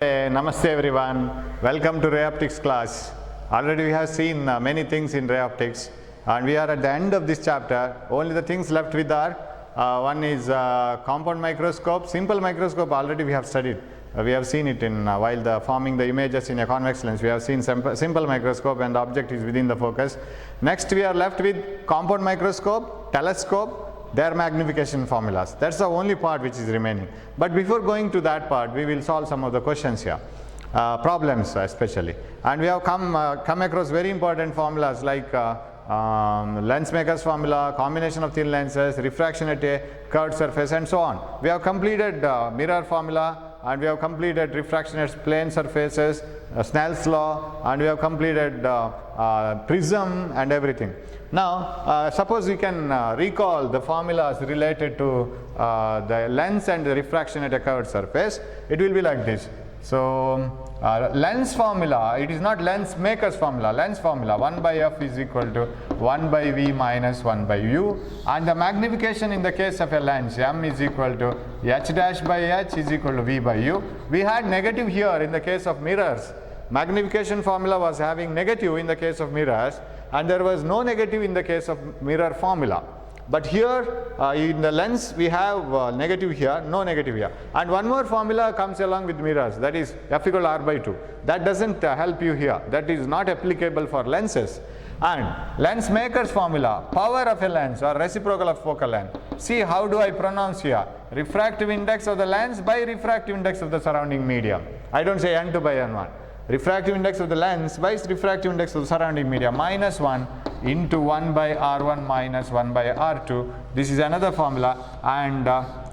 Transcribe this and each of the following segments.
Hey, namaste everyone. Welcome to ray optics class. Already we have seen many things in ray optics, and we are at the end of this chapter. Only the things left with are one is compound microscope. Simple microscope already we have studied. We have seen it in while forming the images in a convex lens. We have seen simple microscope and the object is within the focus. Next we are left with compound microscope, telescope, their magnification formulas. That's the only part which is remaining. But before going to that part, we will solve some of the questions here, problems especially. And we have come across very important formulas like lens maker's formula, combination of thin lenses, refraction at a curved surface, and so on. We have completed mirror formula, and we have completed refraction at plane surfaces, Snell's law, and we have completed prism and everything. Now, suppose we can recall the formulas related to the lens and the refraction at a curved surface. It will be like this. So, lens formula, it is not lens maker's formula. Lens formula 1 by f is equal to 1 by v minus 1 by u, and the magnification in the case of a lens m is equal to h dash by h is equal to v by u. We had negative here in the case of mirrors. Magnification formula was having negative in the case of mirrors, and there was no negative in the case of mirror formula. But here in the lens we have negative here, no negative here. And one more formula comes along with mirrors, that is f equal to r by 2. That doesn't help you here. That is not applicable for lenses. And lens maker's formula, power of a lens or reciprocal of focal length. See, how do I pronounce here? Refractive index of the lens by refractive index of the surrounding medium. I don't say n2 by n1. Refractive index of the lens by refractive index of the surrounding media minus 1 into 1 by r1 minus 1 by r2. This is another formula, and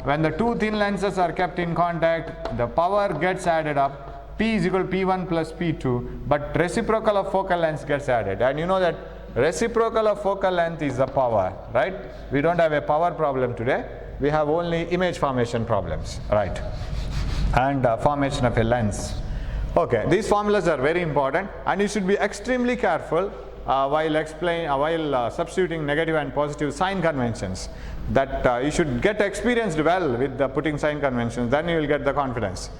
when the two thin lenses are kept in contact, the power gets added up. P is equal to P1 plus P2, but reciprocal of focal length gets added, and you know that reciprocal of focal length is the power, right? We don't have a power problem today. We have only image formation problems, right? And formation of a lens. Okay, these formulas are very important, and you should be extremely careful while substituting negative and positive sign conventions. That you should get experienced well with putting sign conventions, then you will get the confidence.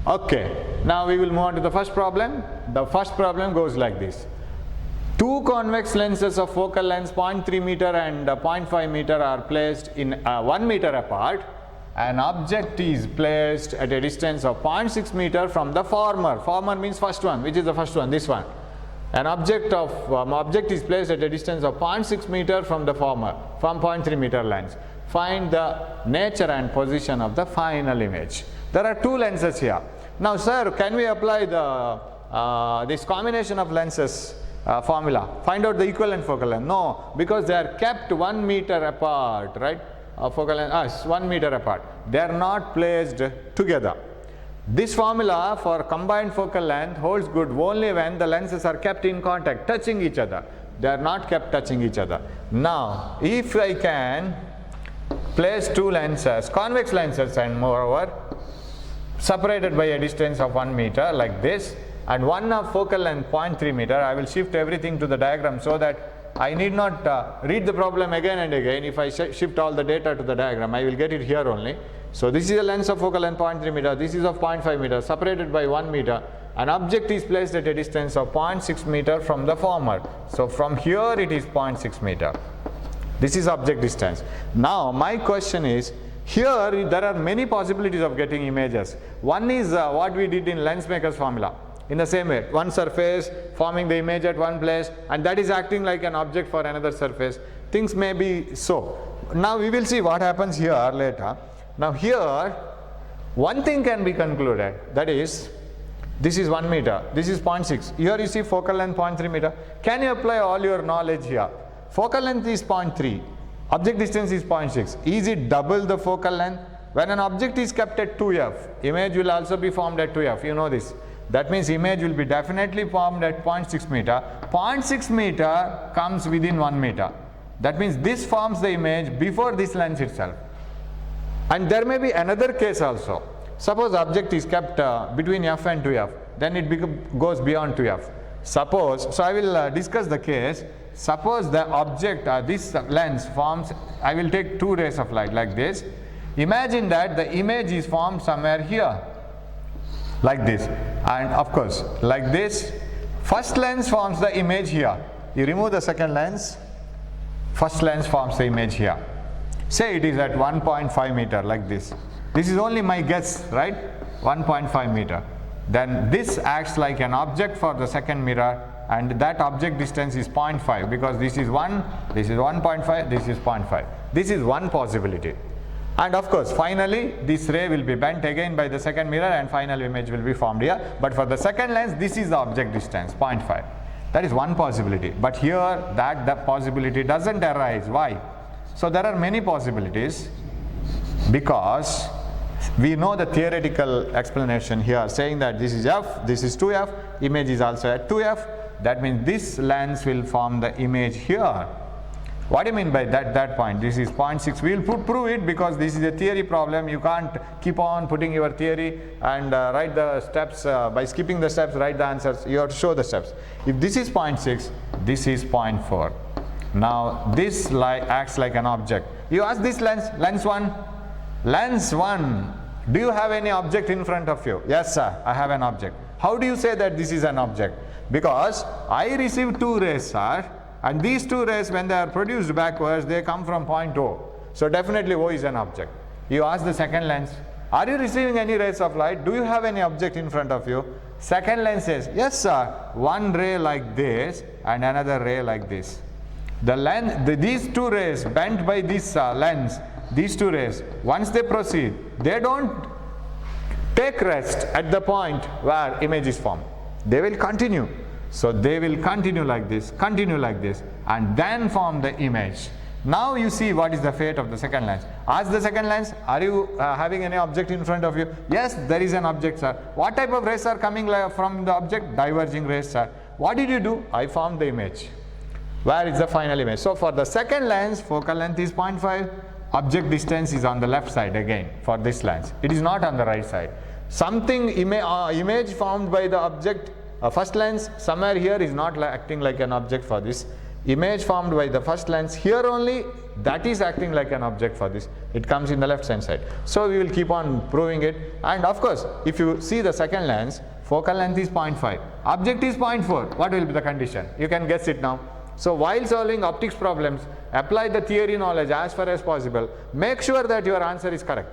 Okay, now we will move on to the first problem. The first problem goes like this. Two convex lenses of focal length 0.3 meter and 0.5 meter are placed in 1 meter apart. An object is placed at a distance of 0.6 meter from the former. Former means first one. Which is the first one? This one. An object is placed at a distance of 0.6 meter from the former, from 0.3 meter lens. Find the nature and position of the final image. There are two lenses here. Now, sir, can we apply this combination of lenses formula? Find out the equivalent focal length. No, because they are kept 1 meter apart, right? Focal length 1 meter apart. They are not placed together. This formula for combined focal length holds good only when the lenses are kept in contact, touching each other. They are not kept touching each other. Now, if I can place two lenses, convex lenses, and moreover separated by a distance of 1 meter like this, and one of focal length 0.3 meter, I will shift everything to the diagram so that I need not read the problem again and again. If I shift all the data to the diagram, I will get it here only. So this is a lens of focal length 0.3 meter, this is of 0.5 meter, separated by 1 meter. An object is placed at a distance of 0.6 meter from the former. So from here it is 0.6 meter. This is object distance. Now my question is, here there are many possibilities of getting images. One is what we did in lens maker's formula. In the same way, one surface forming the image at one place, and that is acting like an object for another surface. Things may be so. Now we will see what happens here later. Now here, one thing can be concluded, that is, this is 1 meter, this is 0.6. Here you see focal length 0.3 meter. Can you apply all your knowledge here? Focal length is 0.3, object distance is 0.6. Is it double the focal length? When an object is kept at 2f, image will also be formed at 2f, you know this. That means image will be definitely formed at 0.6 meter. 0.6 meter comes within 1 meter. That means this forms the image before this lens itself. And there may be another case also. Suppose object is kept between f and 2f, then it goes beyond 2f. Suppose, so I will discuss the case. Suppose the object, this lens forms, I will take two rays of light like this. Imagine that the image is formed somewhere here. like this, and of course like this. First lens forms the image here. You remove the second lens, first lens forms the image here. Say it is at 1.5 meter like this. This is only my guess, right? 1.5 meter. Then this acts like an object for the second mirror, and that object distance is 0.5, because this is 1, this is 1.5, this is 0.5. This is one possibility. And of course finally this ray will be bent again by the second mirror and final image will be formed here. But for the second lens, this is the object distance, 0.5. That is one possibility. But here that possibility doesn't arise. Why? So there are many possibilities, because we know the theoretical explanation here saying that this is f, this is 2f, image is also at 2f. That means this lens will form the image here. What do you mean by that point? This is 0.6. We will prove it, because this is a theory problem. You can't keep on putting your theory and write the steps. By skipping the steps, write the answers. You have to show the steps. If this is 0.6, this is 0.4. Now this acts like an object. You ask this lens, lens 1. Lens 1, do you have any object in front of you? Yes sir, I have an object. How do you say that this is an object? Because I receive 2 rays, sir. And these 2 rays, when they are produced backwards, they come from point O. So definitely O is an object. You ask the second lens, are you receiving any rays of light? Do you have any object in front of you? Second lens says, yes sir, one ray like this and another ray like this. These 2 rays bent by this lens, these 2 rays, once they proceed, they don't take rest at the point where image is formed. They will continue. So they will continue like this, and then form the image. Now you see what is the fate of the second lens. Ask the second lens, are you having any object in front of you? Yes, there is an object, sir. What type of rays are coming from the object? Diverging rays, sir. What did you do? I formed the image. Where is the final image? So for the second lens, focal length is 0.5. Object distance is on the left side again for this lens. It is not on the right side. Something image formed by the object first lens somewhere here is not acting like an object for this. Image formed by the first lens here only, that is acting like an object for this. It comes in the left hand side. So we will keep on proving it. And of course, if you see the second lens, focal length is 0.5, object is 0.4. What will be the condition? You can guess it now. So while solving optics problems, apply the theory knowledge as far as possible. Make sure that your answer is correct.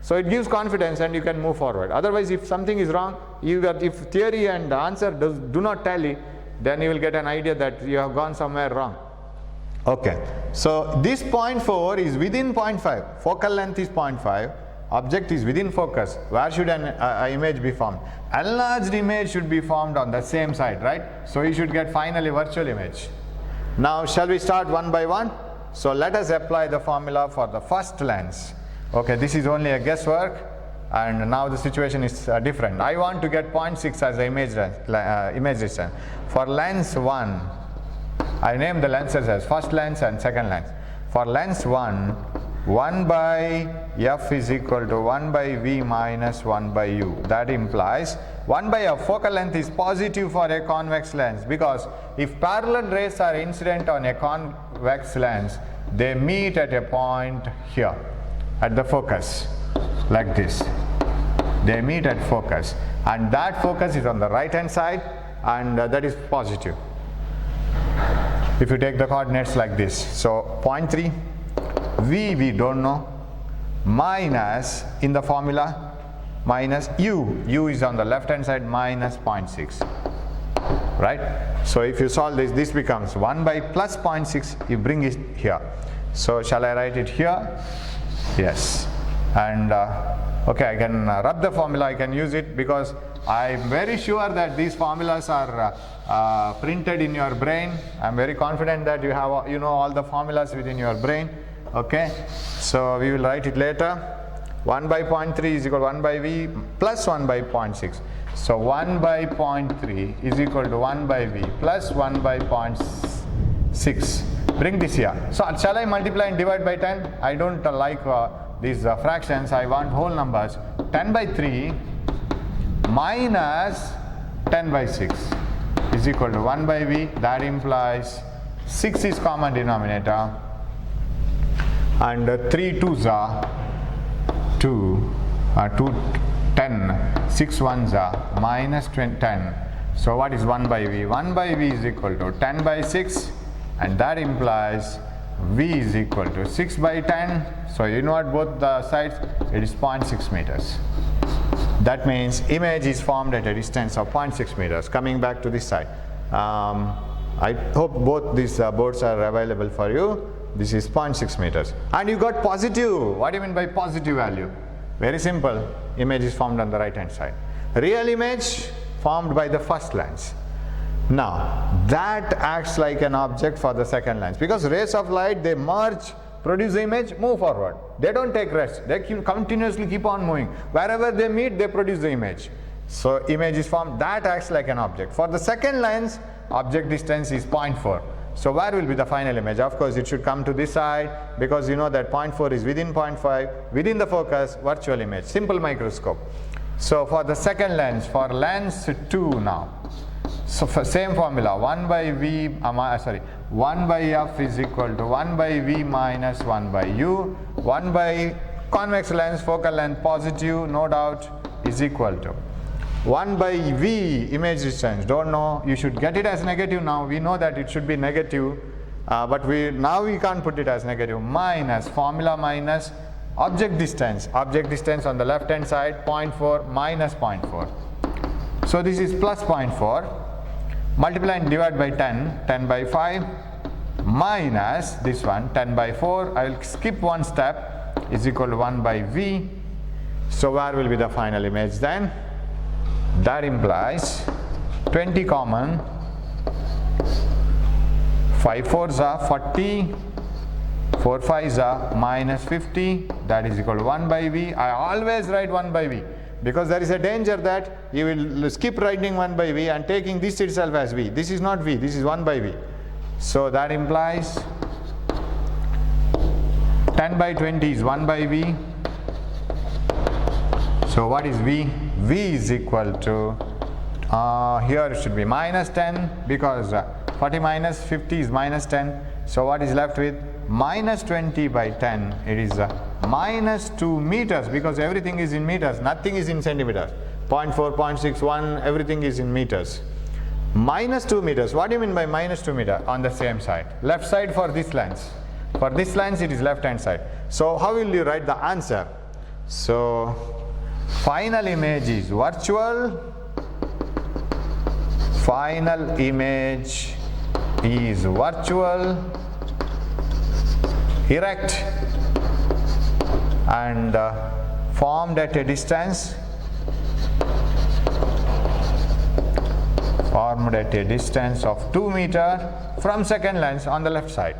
So it gives confidence and you can move forward. Otherwise, if something is wrong, if theory and answer do not tally, then you will get an idea that you have gone somewhere wrong. Okay, so this 0.4 is within 0.5. Focal length is 0.5. Object is within focus. Where should an image be formed? Enlarged image should be formed on the same side, right? So you should get finally virtual image. Now shall we start one by one? So let us apply the formula for the first lens. Okay, this is only a guesswork, and now the situation is different. I want to get 0.6 as the image distance. For lens 1, I name the lenses as first lens and second lens. For lens 1, 1 by f is equal to 1 by v minus 1 by u. That implies 1 by f, focal length is positive for a convex lens, because if parallel rays are incident on a convex lens, they meet at a point here, at the focus, like this. They meet at focus, and that focus is on the right hand side, and that is positive. If you take the coordinates like this, so 0.3, v we don't know, minus in the formula, minus u is on the left hand side, minus 0.6, right? So if you solve this becomes 1 by plus 0.6, you bring it here. So shall I write it here? Yes. And okay, I can rub the formula, I can use it, because I am very sure that these formulas are printed in your brain. I am very confident that you know all the formulas within your brain. Okay, so we will write it later. 1 by 0.3 is equal to 1 by v plus 1 by 0.6. So 1 by 0.3 is equal to 1 by v plus 1 by 0.6. Bring this here. So shall I multiply and divide by 10? I don't like these fractions. I want whole numbers. 10 by 3 minus 10 by 6 is equal to 1 by v. That implies 6 is common denominator, and 3 2s are 2, 10 10. 6 ones are minus 10. So what is 1 by V? 1 by V is equal to 10 by 6, and that implies V is equal to 6 by 10. So you invert both the sides, it is 0.6 meters. That means image is formed at a distance of 0.6 meters. Coming back to this side. I hope both these boards are available for you. This is 0.6 meters. And you got positive. What do you mean by positive value? Very simple. Image is formed on the right hand side. Real image formed by the first lens. Now, that acts like an object for the second lens, because rays of light, they merge, produce the image, move forward. They don't take rest. They continuously keep on moving. Wherever they meet, they produce the image. So image is formed. That acts like an object. For the second lens, object distance is 0.4. So where will be the final image? Of course, it should come to this side, because you know that 0.4 is within 0.5, within the focus, virtual image, simple microscope. So for the second lens, for lens 2 now, so for same formula, 1 by f is equal to 1 by v minus 1 by u. 1 by convex lens, focal length positive, no doubt, is equal to 1 by v, image distance, don't know, you should get it as negative now. We know that it should be negative, but now we can't put it as negative, minus formula minus object distance on the left hand side, 0.4 minus 0.4. So this is plus 0.4. Multiply and divide by 10, 10 by 5, minus this one, 10 by 4, I will skip one step, is equal to 1 by V. So where will be the final image then? That implies 20 common, 5 4s are 40, 4 5s are minus 50, that is equal to 1 by V. I always write 1 by V, because there is a danger that you will skip writing 1 by V and taking this itself as V. This is not V, this is 1 by V. So that implies 10 by 20 is 1 by V. So what is V? V is equal to, here it should be minus 10, because 40 minus 50 is minus 10. So what is left with? Minus 20 by 10, it is minus 2 meters, because everything is in meters, nothing is in centimeters. 0.4, 0.61, everything is in meters. Minus 2 meters, what do you mean by minus 2 meters? On the same side, left side for this lens. For this lens it is left hand side. So how will you write the answer? So final image is virtual, final image is virtual, erect, and formed at a distance, of 2 meters from second lens on the left side.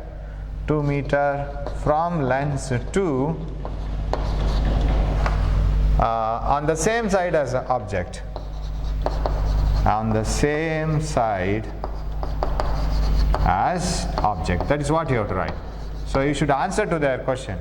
2 meters from lens 2 on the same side as the object. On the same side as object. That is what you have to write. So you should answer to their question,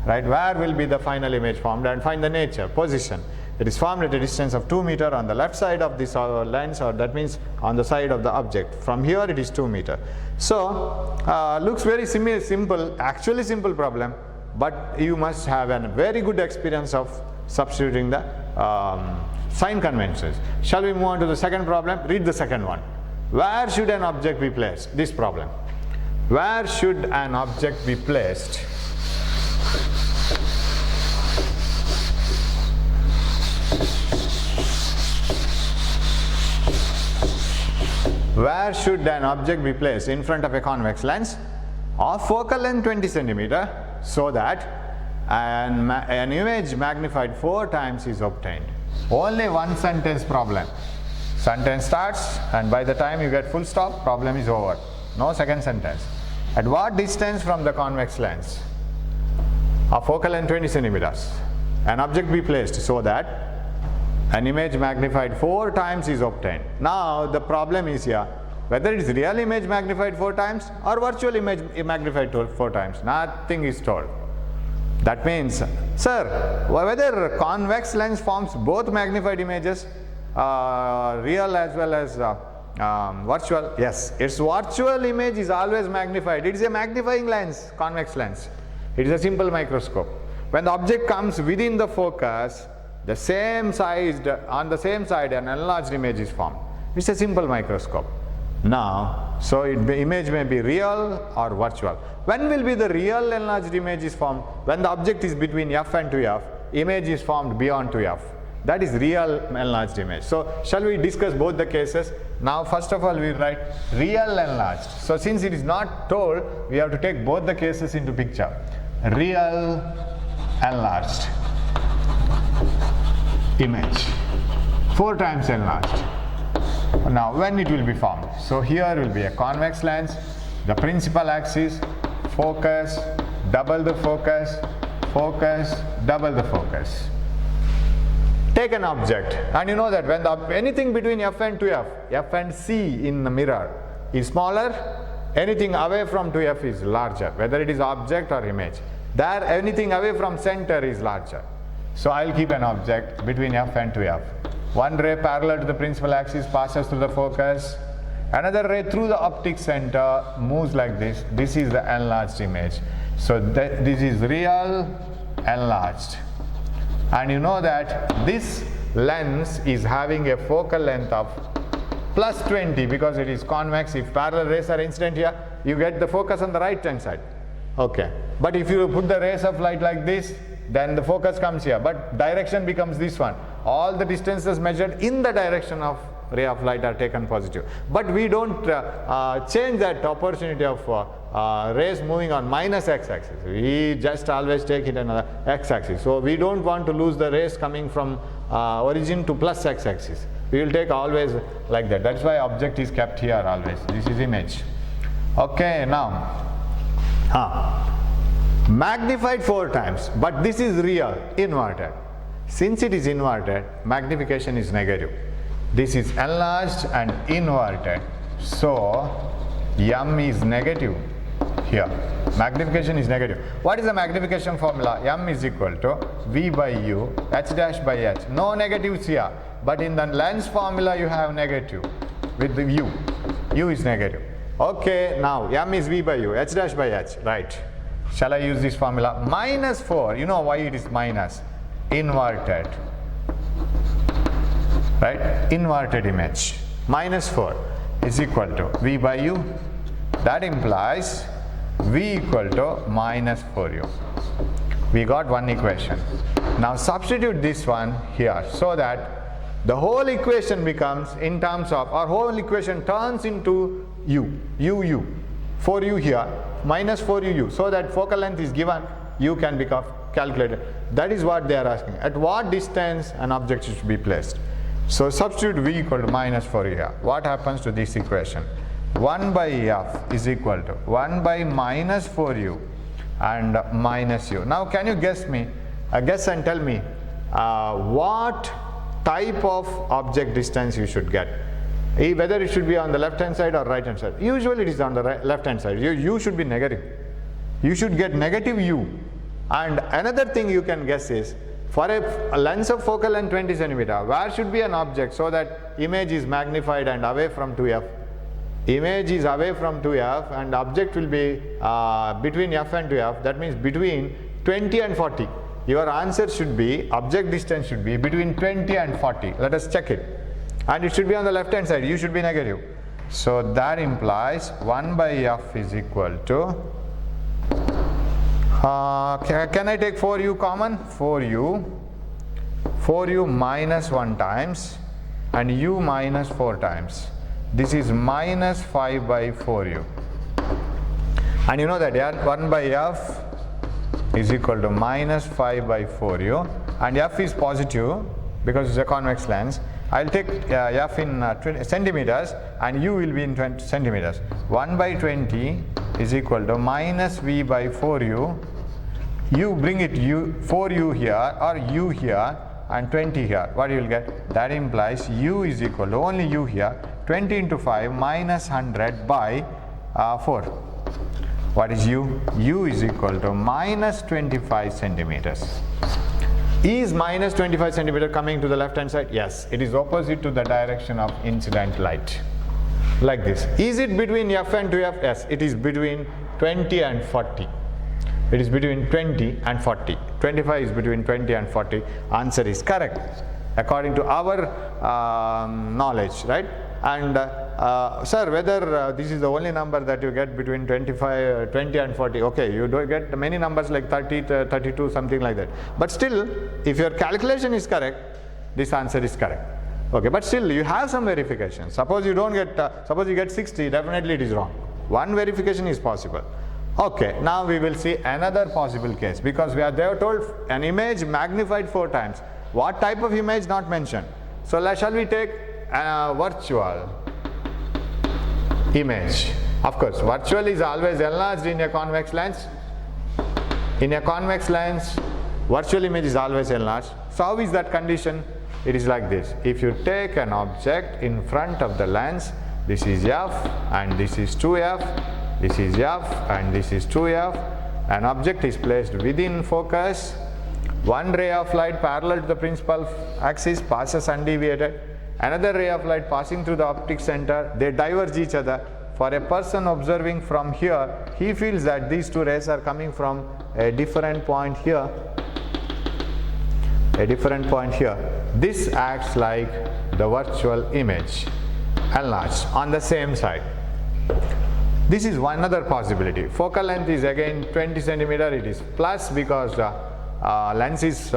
right? Where will be the final image formed, and find the nature, position. It is formed at a distance of 2 meters on the left side of this lens, or that means on the side of the object. From here it is 2 meters. So looks very simple, actually simple problem, but you must have a very good experience of substituting the sign conventions. Shall we move on to the second problem? Read the second one. Where should an object be placed? This problem. Where should an object be placed? Where should an object be placed? In front of a convex lens of focal length 20 centimeter, so that an image magnified 4 times is obtained. Only one sentence problem. Sentence starts, and by the time you get full stop, problem is over. No second sentence. At what distance from the convex lens of focal length 20 centimeters an object be placed so that an image magnified 4 times is obtained? Now the problem is here, whether it is real image magnified 4 times or virtual image magnified 4 times. Nothing is told. That means, sir, whether convex lens forms both magnified images, real as well as virtual? Yes, its virtual image is always magnified. It is a magnifying lens, convex lens. It is a simple microscope. When the object comes within the focus, the same sized, on the same side an enlarged image is formed. It's a simple microscope. Now, so image may be real or virtual. When will be the real enlarged image is formed? When the object is between f and 2f, image is formed beyond 2f. That is real enlarged image. So, shall we discuss both the cases? Now, first of all, we write real enlarged. So, since it is not told, we have to take both the cases into picture. Real enlarged image, 4 times enlarged. Now, when it will be formed? So, here will be a convex lens, the principal axis, focus, double the focus, focus, double the focus. Take an object, and you know that when anything between f and 2f, f and c in the mirror is smaller, anything away from 2f is larger, whether it is object or image. There, anything away from center is larger. So, I will keep an object between f and 2f. One ray parallel to the principal axis passes through the focus. Another ray through the optic center moves like this. This is the enlarged image. So, this is real enlarged. And you know that this lens is having a focal length of plus 20 because it is convex. If parallel rays are incident here, you get the focus on the right hand side. Okay. But if you put the rays of light like this, then the focus comes here, but direction becomes this one. All the distances measured in the direction of ray of light are taken positive. But we don't change that opportunity of rays moving on minus x-axis. We just always take it another x-axis. So we don't want to lose the rays coming from origin to plus x-axis. We will take always like that. That's why object is kept here always. This is image. Okay, now magnified 4 times, but this is real, inverted. Since it is inverted, magnification is negative. This is enlarged and inverted. So, m is negative here. Magnification is negative. What is the magnification formula? M is equal to V by U, H dash by H. No negatives here, but in the lens formula you have negative with the U. U is negative. Okay, now M is V by U, H dash by H, right. Shall I use this formula? Minus 4, you know why it is minus? Inverted, right? Inverted image. Minus 4 is equal to V by U. That implies V equal to minus 4U. We got one equation. Now substitute this one here so that the whole equation becomes in terms of, our whole equation turns into U. 4U here, minus 4UU. So that focal length is given, U can be calculated. That is what they are asking. At what distance an object should be placed? So substitute V equal to minus 4U here. What happens to this equation? 1 by F is equal to 1 by minus 4U and minus U. Now can you guess and tell me what type of object distance you should get? Whether it should be on the left hand side or right hand side. Usually it is on the left hand side. U should be negative. You should get negative U. And another thing you can guess is, for a lens of focal length 20 centimeter, where should be an object so that image is magnified and away from 2f? Image is away from 2f and object will be between f and 2f. That means between 20 and 40. Your answer should be, object distance should be between 20 and 40. Let us check it. And it should be on the left hand side. U should be negative. So that implies 1 by f is equal to, can I take 4U common? 4U minus 1 times and U minus 4 times. This is minus 5 by 4U. And you know that 1 by F is equal to minus 5 by 4U, and F is positive because it's a convex lens. I'll take F in centimeters and U will be in 20 centimeters. 1 by 20 is equal to minus V by 4U. You bring it 4U here or U here and 20 here. What you will get? That implies U is equal to only U here. 20 into 5 minus 100 by 4. What is U? U is equal to minus 25 centimeters. Is minus 25 centimeter coming to the left hand side? Yes, it is opposite to the direction of incident light. Like this. Is it between F and 2F? Yes, it is between 20 and 40. It is between 20 and 40. 25 is between 20 and 40. Answer is correct according to our knowledge, right? And sir, whether this is the only number that you get between 20 and 40, okay, you do get many numbers like 30, 32, something like that. But still, if your calculation is correct, this answer is correct. Okay, but still you have some verification. Suppose you don't get, suppose you get 60, definitely it is wrong. One verification is possible. Okay, now we will see another possible case, because they have told an image magnified 4 times. What type of image not mentioned? So shall we take a virtual image? Of course, virtual is always enlarged in a convex lens. In a convex lens, virtual image is always enlarged. So how is that condition? It is like this. If you take an object in front of the lens, this is f and this is 2f, this is f and this is 2f. An object is placed within focus. One ray of light parallel to the principal axis passes undeviated. Another ray of light passing through the optic center. They diverge each other. For a person observing from here, he feels that these 2 rays are coming from a different point here. A different point here. This acts like the virtual image, enlarged on the same side. This is one other possibility. Focal length is again 20 centimeter. It is plus because the lens is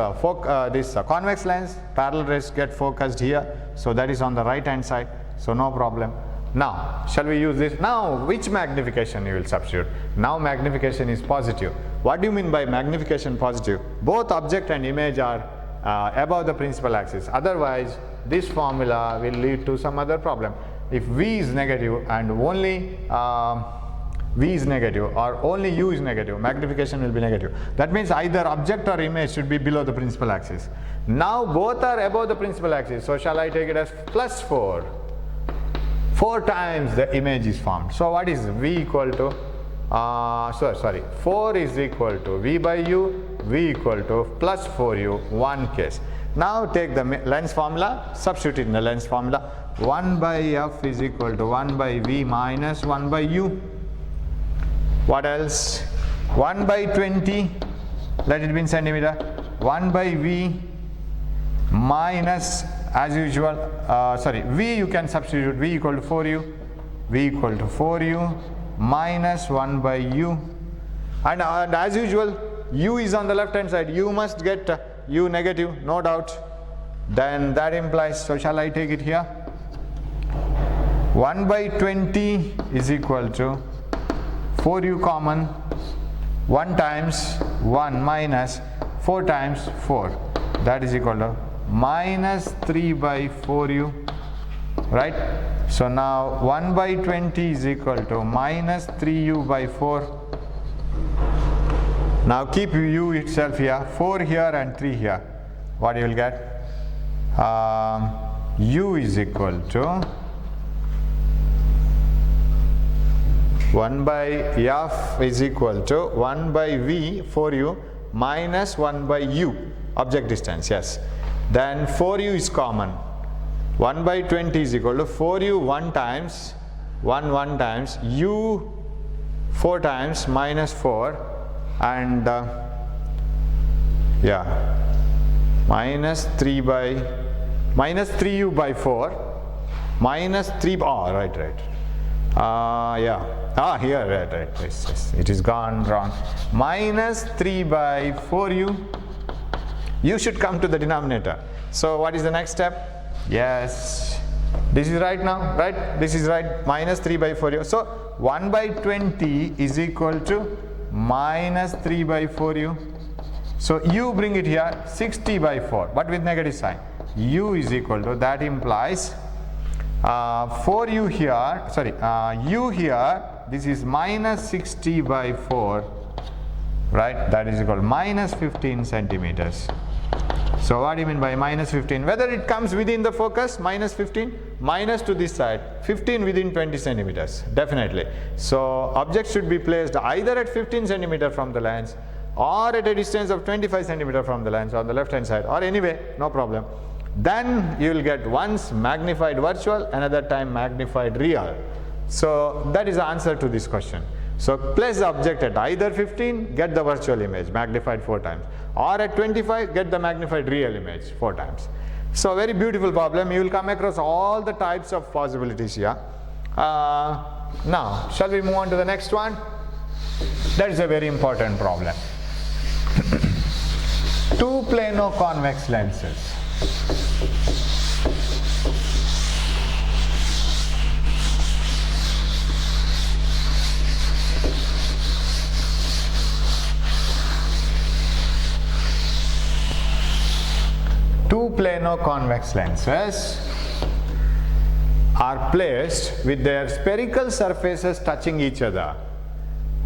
convex lens. Parallel rays get focused here, so that is on the right hand side. So no problem. Now, shall we use this? Now, which magnification you will substitute? Now magnification is positive. What do you mean by magnification positive? Both object and image are above the principal axis. Otherwise, this formula will lead to some other problem. If V is negative and only V is negative or only U is negative, magnification will be negative. That means either object or image should be below the principal axis. Now both are above the principal axis. So shall I take it as plus 4? 4 times the image is formed. So what is V equal to? 4 is equal to V by U, V equal to plus 4U, one case. Now take the lens formula, substitute in the lens formula. 1 by F is equal to 1 by V minus 1 by U. What else? 1 by 20, let it be in centimeter. 1 by V minus, as usual, V you can substitute, V equal to 4U. V equal to 4U minus 1 by U. And as usual, U is on the left hand side. U must get U negative, no doubt. Then that implies, so shall I take it here? 1 by 20 is equal to 4U common, 1 times 1 minus 4 times 4. That is equal to minus 3 by 4U, right? So now 1 by 20 is equal to minus 3U by 4. Now keep U itself here, 4 here and 3 here. What you will get? U is equal to 1 by F is equal to 1 by V 4U minus 1 by U, object distance, yes. Then 4U is common. 1 by 20 is equal to 4U 1 times, 1 times, U 4 times minus 4 and minus 3 by, minus 3U by 4 minus 3, right. Here, right, yes, it is gone wrong. Minus 3 by 4U, U should come to the denominator. So what is the next step? Yes, this is right now, right? This is right, minus 3 by 4U. So 1 by 20 is equal to minus 3 by 4U. So U bring it here, 60 by 4, but with negative sign. U is equal to, that implies 4U here, U here, this is minus 60 by 4, right? That is equal to minus 15 centimeters. So what do you mean by minus 15? Whether it comes within the focus, minus 15, minus to this side, 15 within 20 centimeters, definitely. So object should be placed either at 15 centimeter from the lens or at a distance of 25 centimeter from the lens on the left hand side, or anyway, no problem. Then you will get once magnified virtual, another time magnified real. So that is the answer to this question. So place the object at either 15, get the virtual image magnified 4 times, or at 25, get the magnified real image 4 times. So very beautiful problem. You will come across all the types of possibilities here. Now, shall we move on to the next one? That is a very important problem. Two plano-convex lenses. Two plano-convex lenses are placed with their spherical surfaces touching each other.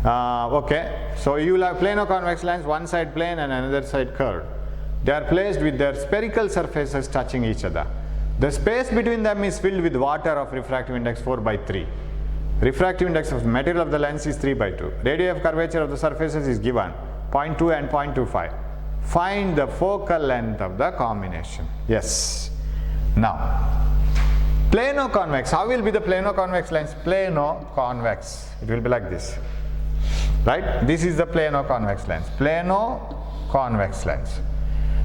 Okay, so you will have plano-convex lens, one side plane and another side curved. They are placed with their spherical surfaces touching each other. The space between them is filled with water of refractive index 4/3. Refractive index of the material of the lens is 3/2. Radii of curvature of the surfaces is given 0.2 and 0.25. Find the focal length of the combination. Yes. Now, plano-convex. How will be the plano-convex lens? Plano-convex. It will be like this. Right? This is the plano-convex lens. Plano-convex lens.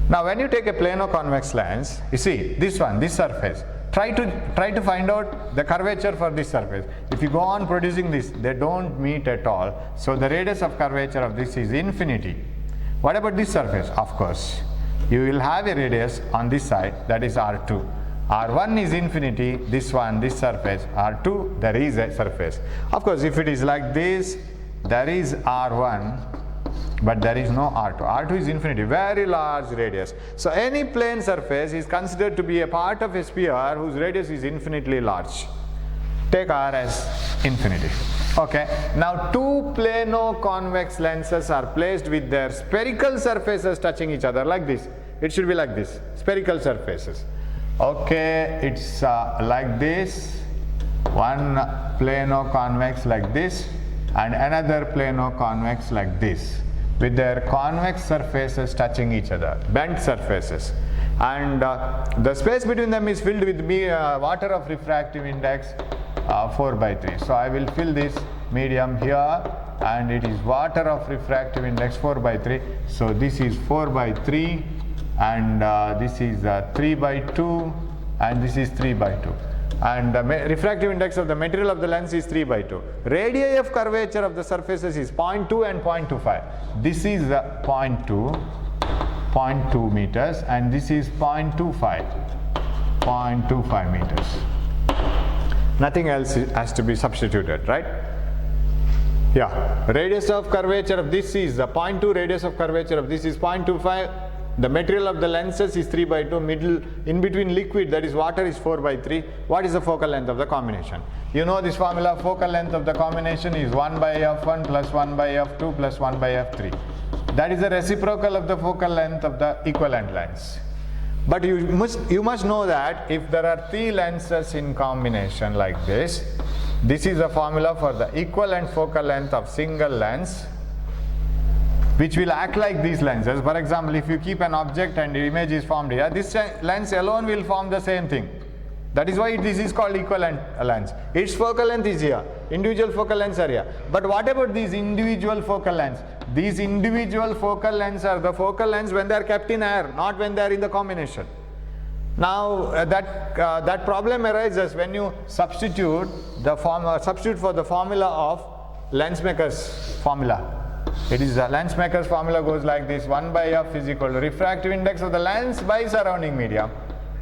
Now, when you take a plano-convex lens, you see this one, this surface. Try to find out the curvature for this surface. If you go on producing this, they don't meet at all. So the radius of curvature of this is infinity. What about this surface? Of course, you will have a radius on this side, that is R2. R1 is infinity, this one, this surface, R2, there is a surface. Of course, if it is like this, there is R1, but there is no R2. R2 is infinity, very large radius. So any plane surface is considered to be a part of a sphere whose radius is infinitely large. Take R as infinity. Okay, now two plano-convex lenses are placed with their spherical surfaces touching each other like this. It should be like this, spherical surfaces. Okay, it's like this, one plano-convex like this, and another plano-convex like this, with their convex surfaces touching each other, bent surfaces. And the space between them is filled with water of refractive index 4/3. So I will fill this medium here, and it is water of refractive index 4/3. So this is 4/3, and this is 3/2, and this is 3/2. And the refractive index of the material of the lens is 3/2. Radii of curvature of the surfaces is 0.2 and 0.25. This is 0.2 meters, and this is 0.25 meters. Nothing else has to be substituted, right? Yeah, radius of curvature of this is 0.2, radius of curvature of this is 0.25. The material of the lenses is 3/2, middle, in between liquid, that is water, is 4/3. What is the focal length of the combination? You know this formula, focal length of the combination is 1/f1 plus 1/f2 plus 1/f3. That is the reciprocal of the focal length of the equivalent lens. But you must know that if there are 3 lenses in combination like this is a formula for the equivalent focal length of single lens, which will act like these lenses. For example, if you keep an object and the image is formed here, this lens alone will form the same thing. That is why this is called equivalent lens. Its focal length is here, individual focal lengths are here. But what about these individual focal lengths? These individual focal lengths are the focal lengths when they are kept in air, not when they are in the combination. Now that problem arises when you substitute for the formula of lens maker's formula. It is lens maker's formula goes like this: 1/f is equal to refractive index of the lens by surrounding medium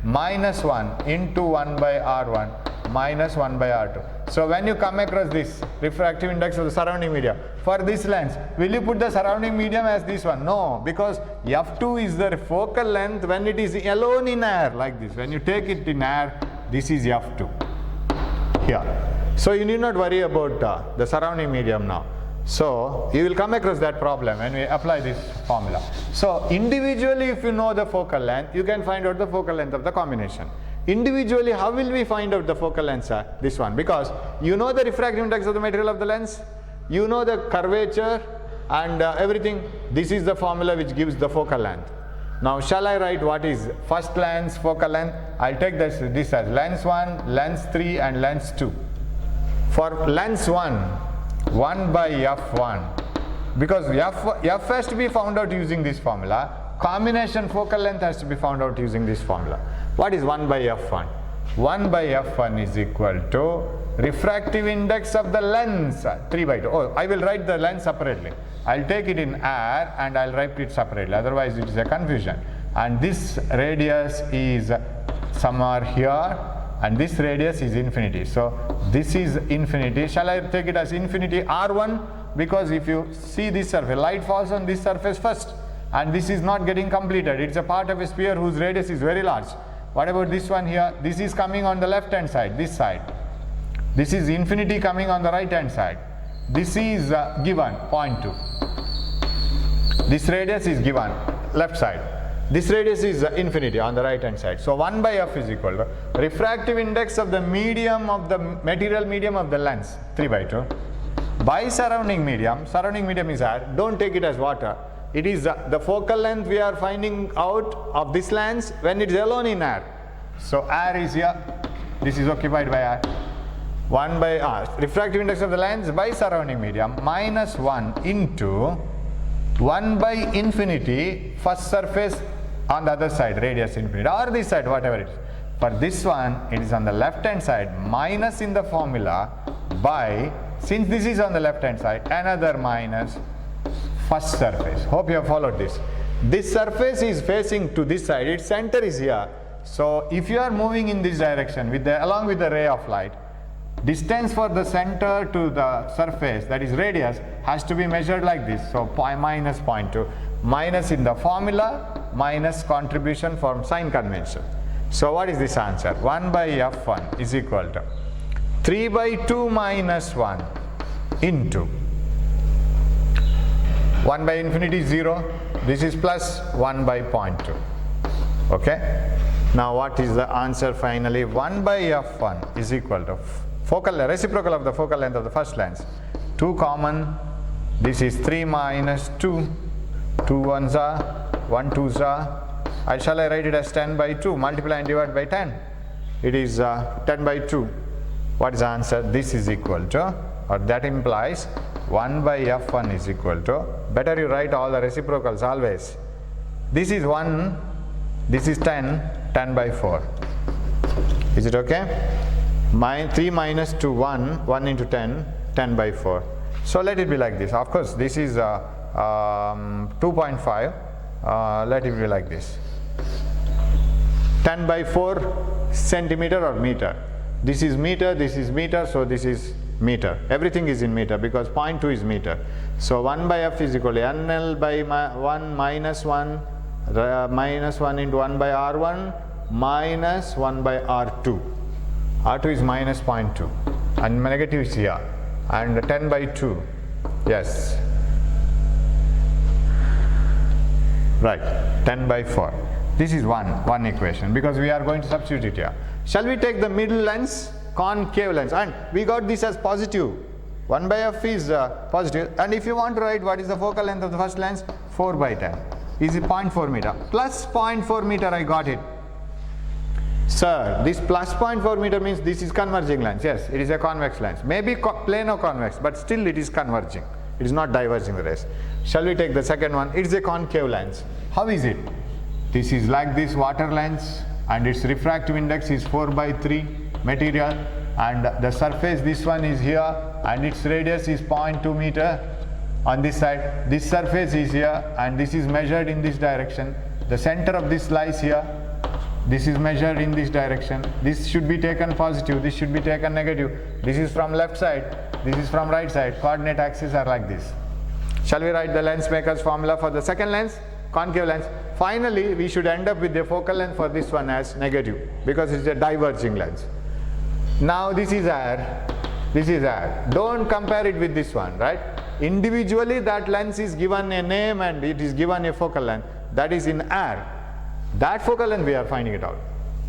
minus 1 into 1/r1 minus 1/r2. So when you come across this refractive index of the surrounding medium for this lens, will you put the surrounding medium as this one? No, because f2 is the focal length when it is alone in air like this. When you take it in air, this is f2 here. So you need not worry about the surrounding medium now. So you will come across that problem when we apply this formula. So individually, if you know the focal length, you can find out the focal length of the combination. Individually, how will we find out the focal length? This one, because you know the refractive index of the material of the lens, you know the curvature and everything. This is the formula which gives the focal length. Now shall I write what is first lens focal length? I'll take this as lens 1, lens 3 and lens 2. For lens 1, 1 by f1, because f has to be found out using this formula. Combination focal length has to be found out using this formula. What is 1 by f1? 1 by f1 is equal to refractive index of the lens, 3 by 2. Oh, I will write the lens separately. I'll take it in air and I'll write it separately, otherwise it is a confusion. And this radius is somewhere here, and this radius is infinity. So this is infinity. Shall I take it as infinity r1? Because if you see this surface, light falls on this surface first, and this is not getting completed. It's a part of a sphere whose radius is very large. What about this one here? This is coming on the left hand side, this side. This is infinity coming on the right hand side. This is given 0.2. This radius is given left side. This radius is infinity on the right hand side. So 1 by f is equal to refractive index of the medium of the material medium of the lens, 3 by 2, by surrounding medium is air. Don't take it as water. It is the focal length we are finding out of this lens when it is alone in air. So air is here, this is occupied by air. 1 by refractive index of the lens by surrounding medium minus 1 into 1 by infinity first surface on the other side, radius infinity, or this side, whatever it is. For this one, it is on the left hand side, minus in the formula by, since this is on the left hand side, another minus first surface. Hope you have followed this. This surface is facing to this side, its center is here. So if you are moving in this direction along with the ray of light, distance for the center to the surface, that is radius, has to be measured like this. So minus 0.2, minus in the formula, minus contribution from sign convention. So what is this answer? 1 by f1 is equal to 3 by 2 minus 1 into 1 by infinity 0, this is plus 1 by 0.2. Okay? Now what is the answer finally? 1 by f1 is equal to reciprocal of the focal length of the first lens. 2 common, this is 3 minus 2, 2 ones are, 1 2s are. Shall I write it as 10 by 2, multiply and divide by 10? It is 10 by 2. What is the answer? This is equal to, or that implies 1 by f1 is equal to, better you write all the reciprocals always. This is 1, this is 10, 10 by 4. Is it okay? 3 minus 2, 1, 1 into 10, 10 by 4. So let it be like this. Of course, this is 2.5. Let it be like this. 10 by 4 centimeter or meter. This is meter, so this is meter. Everything is in meter because 0.2 is meter. So 1 by f is equal to NL by 1 minus 1 minus 1 into 1 by R1 minus 1 by R2. R2 is minus 0.2 and negative is here, and 10 by 2, yes, right, 10 by 4. This is one equation because we are going to substitute it here. Shall we take the middle lens, concave lens, and we got this as positive. 1 by f is positive, and if you want to write what is the focal length of the first lens, 4 by 10 is 0.4 meter plus 0.4 meter. I got it. Sir, this plus 0.4 meter means this is converging lens. Yes, it is a convex lens. Maybe plano convex, but still it is converging. It is not diverging the rays. Shall we take the second one? It is a concave lens. How is it? This is like this water lens, and its refractive index is 4 by 3 material, and the surface, this one is here, and its radius is 0.2 meter on this side. This surface is here, and this is measured in this direction. The center of this lies here. This is measured in this direction. This should be taken positive, this should be taken negative. This is from left side, this is from right side. Coordinate axes are like this. Shall we write the lens maker's formula for the second lens, concave lens? Finally, we should end up with the focal length for this one as negative because it's a diverging lens. Now this is air, this is air. Don't compare it with this one, right? Individually that lens is given a name and it is given a focal length. That is in air. That focal length we are finding it out.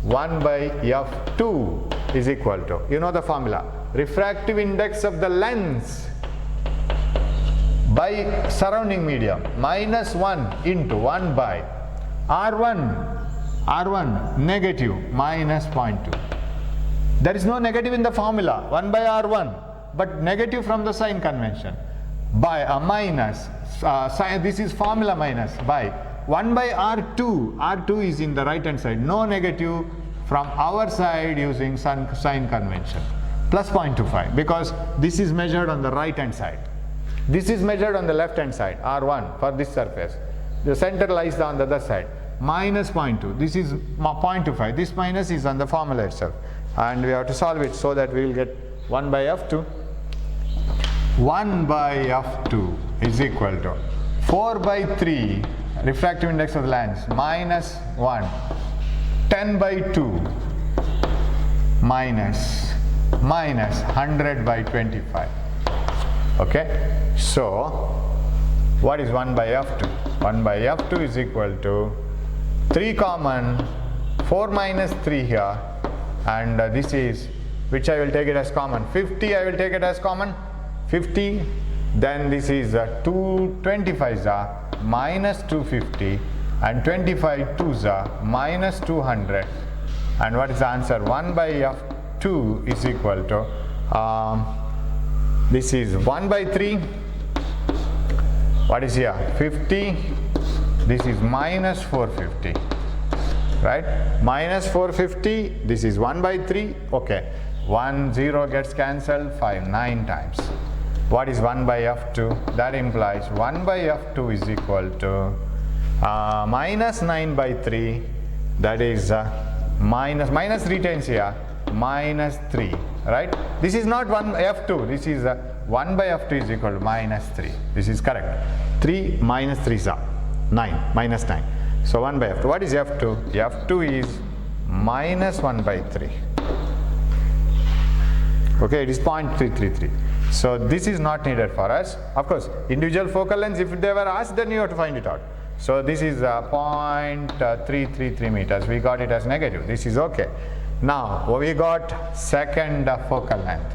1 by f2 is equal to, you know the formula, refractive index of the lens by surrounding medium minus 1 into 1 by R1 negative minus 0.2. There is no negative in the formula. 1 by R1. but negative from the sign convention. By minus, this is formula minus, by 1 by R2. R2 is in the right hand side, no negative from our side using sign convention, plus 0.25, because this is measured on the right hand side. This is measured on the left hand side, R1 for this surface. The center lies on the other side. Minus 0.2, this is 0.25, this minus is on the formula itself, and we have to solve it so that we will get 1 by f2. 1 by f2 is equal to 4 by 3 refractive index of the lens minus 1, 10 by 2 minus 100 by 25. Okay, so what is 1 by f2? 1 by f2 is equal to 3 common, 4 minus 3 here, and this is, which I will take it as common, 50 I will take it as common, 50, then this is 225s are minus 250, and 25 2s are minus 200, and what is the answer? 1 by f2 is equal to, this is 1 by 3, what is here? 50, this is minus 450, right? Minus 450, this is 1 by 3, okay. 1, 0 gets cancelled, 5, 9 times. What is 1 by f2? That implies 1 by f2 is equal to minus 9 by 3, that is minus retains here, minus 3, right? This is not 1 by f2, this is 1 by f2 is equal to minus 3. This is correct. 3 minus 3 is 9, minus 9. So 1 by f2. What is f2? f2 is minus 1 by 3. Okay, it is 0.333. So this is not needed for us. Of course, individual focal lengths, if they were asked, then you have to find it out. So this is 0.333 meters. We got it as negative. This is okay. Now we got second focal length.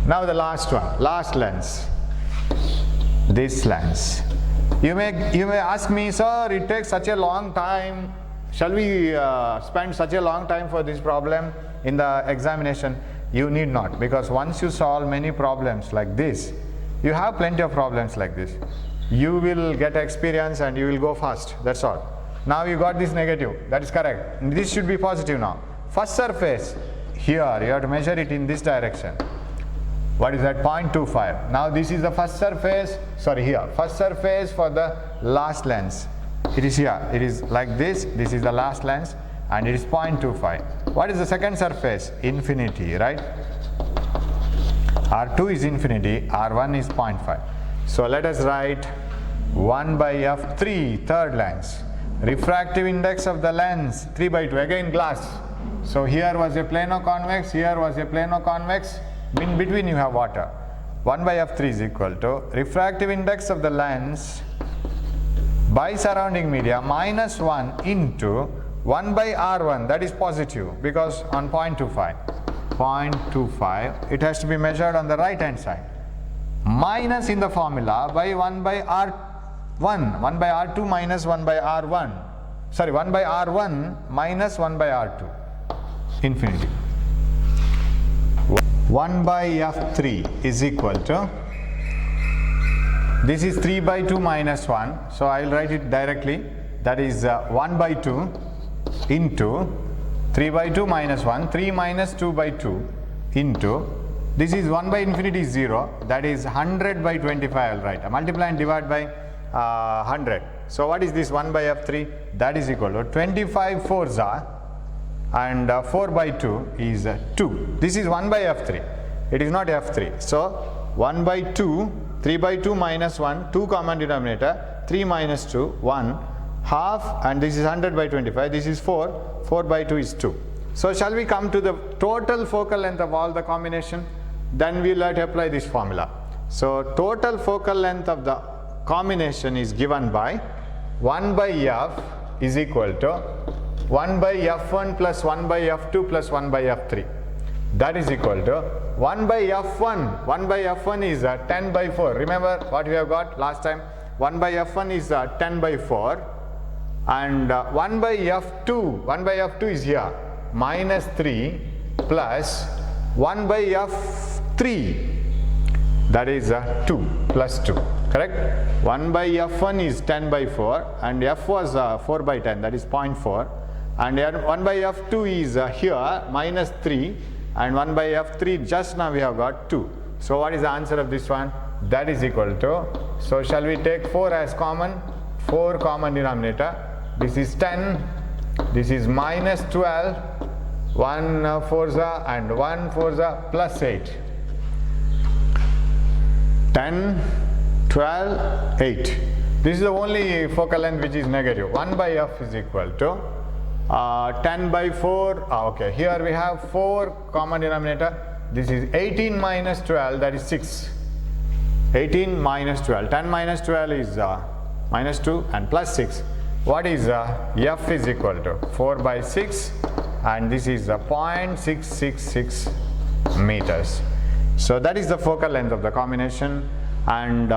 Now the last one, last lens. This lens. You may ask me, sir, it takes such a long time. Shall we spend such a long time for this problem in the examination? You need not, because once you solve many problems like this, you have plenty of problems like this. You will get experience and you will go fast. That's all. Now you got this negative. That is correct. This should be positive now. First surface, here you have to measure it in this direction. What is that? 0.25. Now this is the first surface, sorry, here. First surface for the last lens. It is here. It is like this. This is the last lens, and it is 0.25. What is the second surface? Infinity, right? R2 is infinity, R1 is 0.5. So let us write 1 by f3, third lens. Refractive index of the lens, 3 by 2, again glass. So here was a plano-convex, here was a plano-convex. In between you have water. 1 by f3 is equal to refractive index of the lens by surrounding media minus 1 into 1 by r1, that is positive because on 0.25. 0.25, it has to be measured on the right hand side. Minus in the formula by 1 by r1, 1 by r2 minus 1 by r1. Sorry, 1 by r1 minus 1 by r2. Infinity. 1 by f3 is equal to, this is 3 by 2 minus 1, so I will write it directly, that is 1 by 2 into 3 by 2 minus 1, 3 minus 2 by 2 into, this is 1 by infinity is 0, that is 100 by 25 I will write, multiply and divide by 100. So what is this 1 by f3? That is equal to 25 4s are, and 4 by 2 is 2. This is 1 by f3. It is not f3. So 1 by 2, 3 by 2 minus 1, 2 common denominator, 3 minus 2, 1, half, and this is 100 by 25. This is 4. 4 by 2 is 2. So shall we come to the total focal length of all the combination? Then we will have to apply this formula. So total focal length of the combination is given by 1 by f is equal to 1 by f1 plus 1 by f2 plus 1 by f3. That is equal to 1 by f1. 1 by f1 is 10 by 4. Remember what we have got last time? 1 by f1 is 10 by 4, and 1 by f2. 1 by f2 is here, minus 3 plus 1 by 3, that is 2 plus 2, correct? 1 by f1 is 10 by 4 and f was 4 by 10, that is 0.4, and 1 by f2 is here minus 3, and 1 by f3 just now we have got 2. So what is the answer of this one? That is equal to, so shall we take 4 as common? 4 common denominator, this is 10, this is minus 12, 1 4 and 1 4 plus 8. 10, 12, 8. This is the only focal length which is negative. 1 by f is equal to 10 by 4. Okay, here we have 4 common denominator. This is 18 minus 12, that is 6. 18 minus 12. 10 minus 12 is minus 2 and plus 6. What is f is equal to? 4 by 6, and this is 0.666 meters. So that is the focal length of the combination, and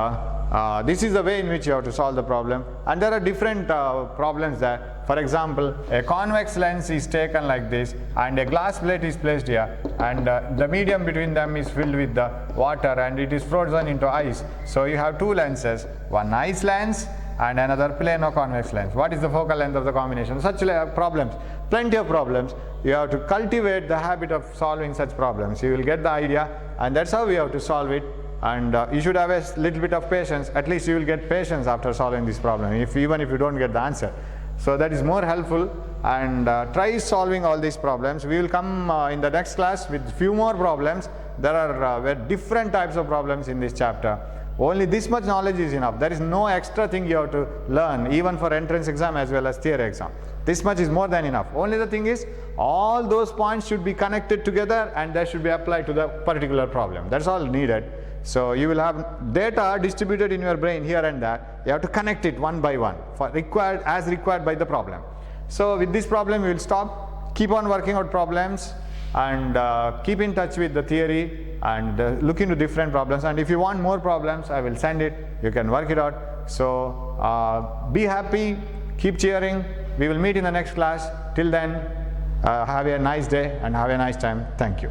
this is the way in which you have to solve the problem. And there are different problems there. For example, a convex lens is taken like this and a glass plate is placed here, and the medium between them is filled with the water and it is frozen into ice. So you have 2 lenses, one ice lens and another plano convex lens. What is the focal length of the combination? Such problems, plenty of problems. You have to cultivate the habit of solving such problems. You will get the idea, and that's how we have to solve it. And you should have a little bit of patience. At least you will get patience after solving this problem, even if you don't get the answer. So that is more helpful, and try solving all these problems. We will come in the next class with few more problems. There are different types of problems in this chapter. Only this much knowledge is enough. There is no extra thing you have to learn, even for entrance exam as well as theory exam. This much is more than enough. Only the thing is, all those points should be connected together and they should be applied to the particular problem. That's all needed. So you will have data distributed in your brain here and there. You have to connect it one by one as required by the problem. So with this problem we will stop. Keep on working out problems, and keep in touch with the theory, and look into different problems. And if you want more problems, I will send it. You can work it out. So be happy, keep cheering. We will meet in the next class. Till then, have a nice day and have a nice time. Thank you.